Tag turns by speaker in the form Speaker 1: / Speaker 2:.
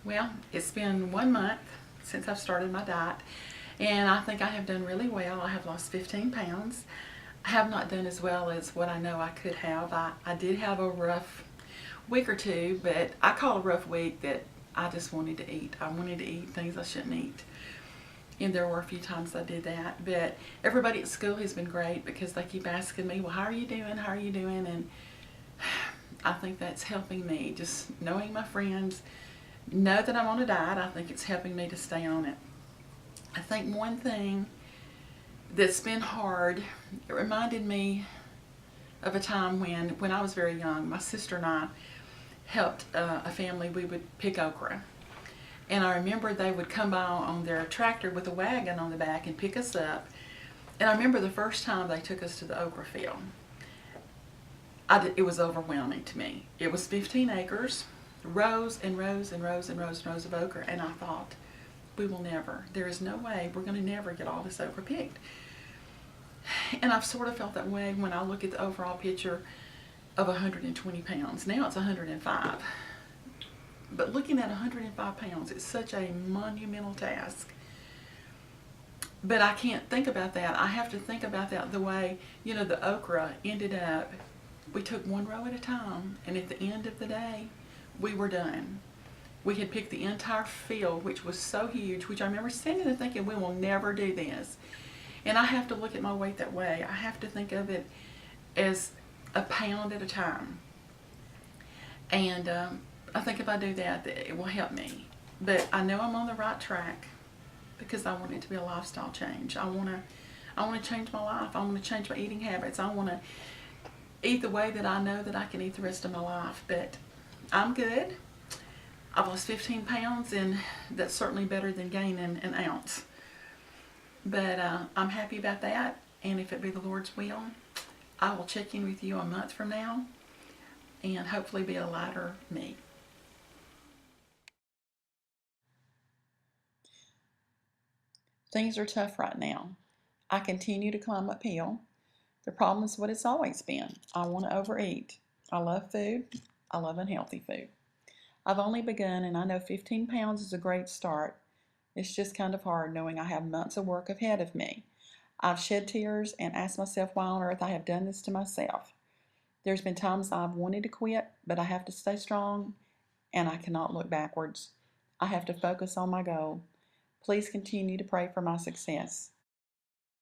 Speaker 1: Well, it's been 1 month since I've started my diet, and I think I have done really well. I have lost 15 pounds. I have not done as well as what I know I could have. I did have a rough week or two, but I call a rough week that I just wanted to eat. I wanted to eat things I shouldn't eat. And there were a few times I did that. But everybody at school has been great because they keep asking me, well, how are you doing? How are you doing? And I think that's helping me. Just knowing my friends know that I'm on a diet, I think it's helping me to stay on it. I think one thing that's been hard, it reminded me of a time when I was very young. My sister and I helped a family. We would pick okra. And I remember they would come by on their tractor with a wagon on the back and pick us up. And I remember the first time they took us to the okra field. It was overwhelming to me. It was 15 acres, rows and rows and rows and rows and rows of okra. And I thought, we will never, there is no way we're going to never get all this okra picked. And I've sort of felt that way when I look at the overall picture of 120 pounds. Now it's 105. But looking at 105 pounds, it's such a monumental task. But I can't think about that. I have to think about that the way, the okra ended up, we took one row at a time, and at the end of the day, we were done. We had picked the entire field, which was so huge, which I remember sitting and thinking, we will never do this. And I have to look at my weight that way. I have to think of it as a pound at a time. And I think if I do that, it will help me. But I know I'm on the right track because I want it to be a lifestyle change. I want to change my life. I want to change my eating habits. I want to eat the way that I know that I can eat the rest of my life. But I'm good. I've lost 15 pounds, and that's certainly better than gaining an ounce. But I'm happy about that, and if it be the Lord's will, I will check in with you a month from now and hopefully be a lighter me. Things are tough right now. I continue to climb uphill. The problem is what it's always been. I want to overeat. I love food. I love unhealthy food. I've only begun, and I know 15 pounds is a great start. It's just kind of hard knowing I have months of work ahead of me. I've shed tears and asked myself why on earth I have done this to myself. There's been times I've wanted to quit, but I have to stay strong, and I cannot look backwards. I have to focus on my goal. Please continue to pray for my success.